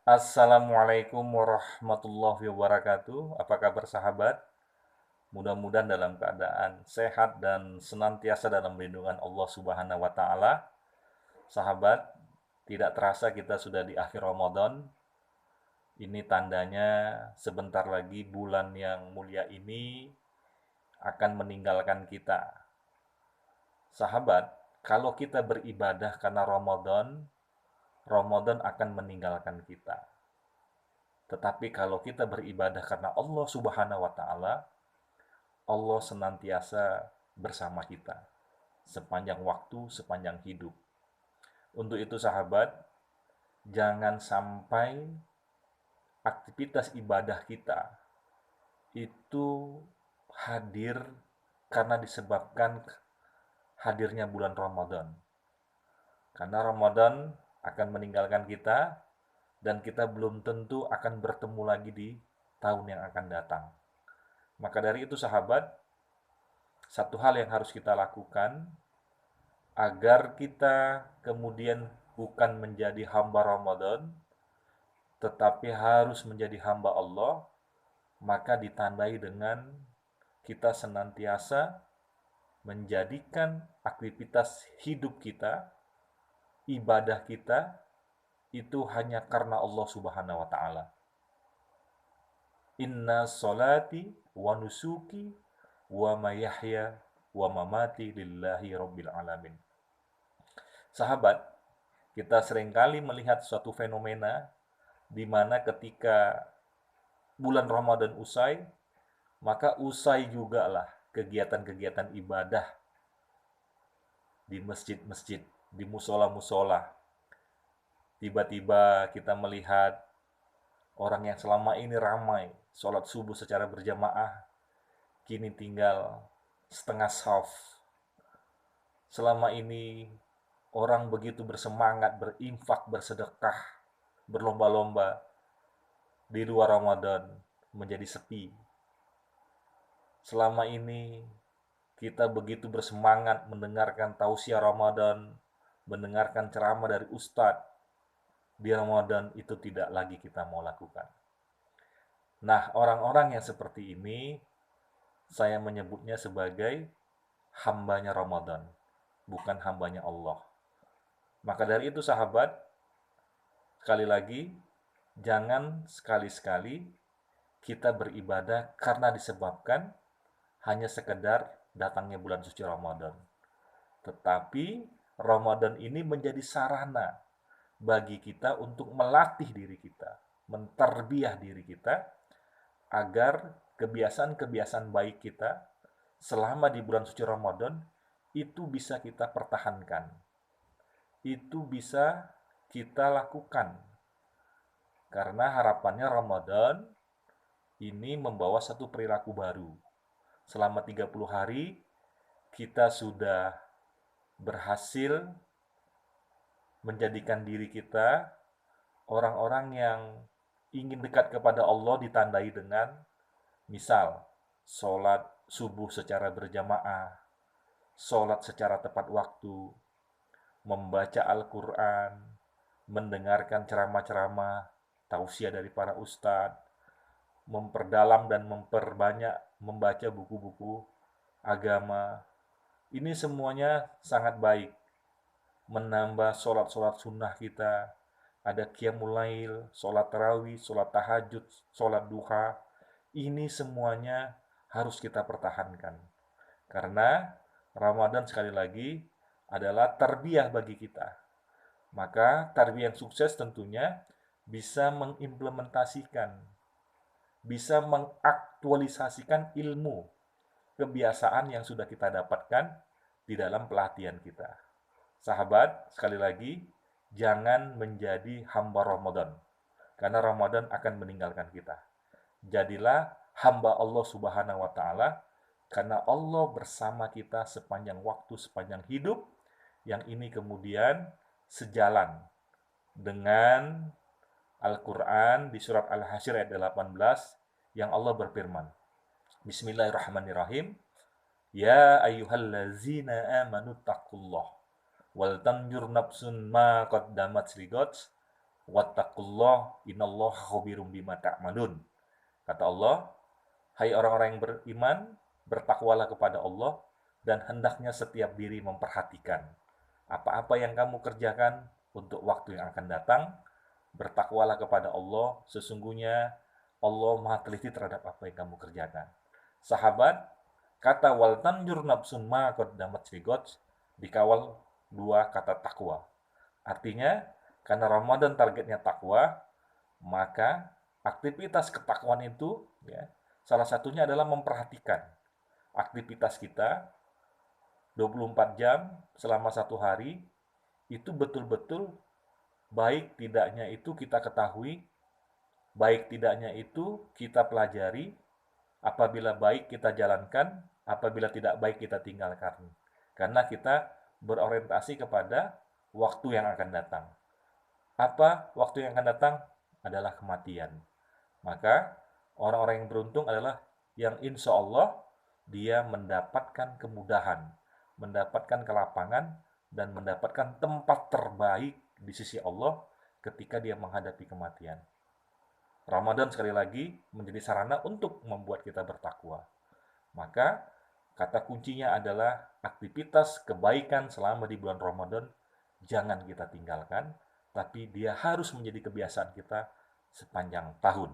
Assalamualaikum warahmatullahi wabarakatuh. Apa kabar sahabat? Mudah-mudahan dalam keadaan sehat dan senantiasa dalam lindungan Allah Subhanahu wa taala. Sahabat, tidak terasa kita sudah di akhir Ramadan. Ini tandanya sebentar lagi bulan yang mulia ini akan meninggalkan kita. Sahabat, kalau kita beribadah karena Ramadan, Ramadan akan meninggalkan kita. Tetapi kalau kita beribadah karena Allah Subhanahu wa taala, Allah senantiasa bersama kita sepanjang waktu, sepanjang hidup. Untuk itu sahabat, jangan sampai aktivitas ibadah kita itu hadir karena disebabkan hadirnya bulan Ramadan. Karena Ramadan akan meninggalkan kita dan kita belum tentu akan bertemu lagi di tahun yang akan datang. Maka dari itu sahabat, satu hal yang harus kita lakukan agar kita kemudian bukan menjadi hamba Ramadan, tetapi harus menjadi hamba Allah, maka ditandai dengan kita senantiasa menjadikan aktivitas hidup kita, ibadah kita, itu hanya karena Allah Subhanahu wa Ta'ala. Inna solati wa nusuki wa mayahya wa mamati lillahi rabbil alamin. Sahabat, kita seringkali melihat suatu fenomena di mana ketika bulan Ramadan usai, maka usai jugalah kegiatan-kegiatan ibadah di masjid-masjid, di musola-musola. Tiba-tiba kita melihat orang yang selama ini ramai sholat subuh secara berjamaah, kini tinggal setengah shaf. Selama ini orang begitu bersemangat, berinfak, bersedekah, berlomba-lomba, di luar Ramadan menjadi sepi. Selama ini kita begitu bersemangat mendengarkan tausiah Ramadan, mendengarkan ceramah dari ustadz. Di Ramadan itu tidak lagi kita mau lakukan. Nah, orang-orang yang seperti ini saya menyebutnya sebagai hambanya Ramadan, bukan hambanya Allah. Maka dari itu sahabat, sekali lagi, jangan sekali-sekali kita beribadah karena disebabkan hanya sekedar datangnya bulan suci Ramadan. Tetapi Ramadan ini menjadi sarana bagi kita untuk melatih diri kita, menterbiah diri kita, agar kebiasaan-kebiasaan baik kita selama di bulan suci Ramadan itu bisa kita pertahankan. Itu bisa kita lakukan. Karena harapannya Ramadan ini membawa satu perilaku baru. Selama 30 hari kita sudah berhasil menjadikan diri kita orang-orang yang ingin dekat kepada Allah ditandai dengan misal sholat subuh secara berjamaah, sholat secara tepat waktu, membaca Al-Quran, mendengarkan ceramah-ceramah, tausiah dari para ustadz, memperdalam dan memperbanyak membaca buku-buku agama. Ini semuanya sangat baik. Menambah sholat-sholat sunnah kita, ada qiyamul lail, sholat tarawih, sholat tahajud, sholat duha. Ini semuanya harus kita pertahankan. Karena Ramadan sekali lagi adalah tarbiyah bagi kita. Maka tarbiyah yang sukses tentunya bisa mengimplementasikan, bisa mengaktualisasikan ilmu, kebiasaan yang sudah kita dapatkan di dalam pelatihan kita. Sahabat, sekali lagi, jangan menjadi hamba Ramadan. Karena Ramadan akan meninggalkan kita. Jadilah hamba Allah Subhanahu wa Ta'ala, karena Allah bersama kita sepanjang waktu, sepanjang hidup, yang ini kemudian sejalan dengan Al-Quran di surat Al-Hasyr ayat 18 yang Allah berfirman, Bismillahirrahmanirrahim, Ya ayyuhallazina amanu taqullah wal tanjur nafsun ma qaddamat ligots Wattaqullah innallaha khabirum bima ta'malun. Kata Allah, hai orang-orang yang beriman, bertakwalah kepada Allah dan hendaknya setiap diri memperhatikan apa-apa yang kamu kerjakan untuk waktu yang akan datang. Bertakwalah kepada Allah, sesungguhnya Allah Maha teliti terhadap apa yang kamu kerjakan. Sahabat, kata wal tanjur nafsun ma qaddamat ligot dikawal dua kata takwa. Artinya, karena Ramadan targetnya takwa, maka aktivitas ketakwaan itu ya, salah satunya adalah memperhatikan aktivitas kita 24 jam selama satu hari itu betul-betul baik tidaknya itu kita ketahui, baik tidaknya itu kita pelajari, apabila baik kita jalankan, apabila tidak baik kita tinggalkan. Karena kita berorientasi kepada waktu yang akan datang. Apa waktu yang akan datang? Adalah kematian. Maka orang-orang yang beruntung adalah yang insya Allah dia mendapatkan kemudahan, mendapatkan kelapangan, dan mendapatkan tempat terbaik di sisi Allah ketika dia menghadapi kematian. Ramadan sekali lagi menjadi sarana untuk membuat kita bertakwa. Maka kata kuncinya adalah aktivitas kebaikan selama di bulan Ramadan jangan kita tinggalkan, tapi dia harus menjadi kebiasaan kita sepanjang tahun.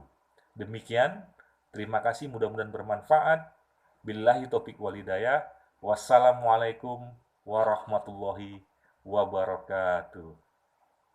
Demikian, terima kasih, mudah-mudahan bermanfaat. Billahi taufiq walhidayah. Wassalamualaikum warahmatullahi wabarakatuh.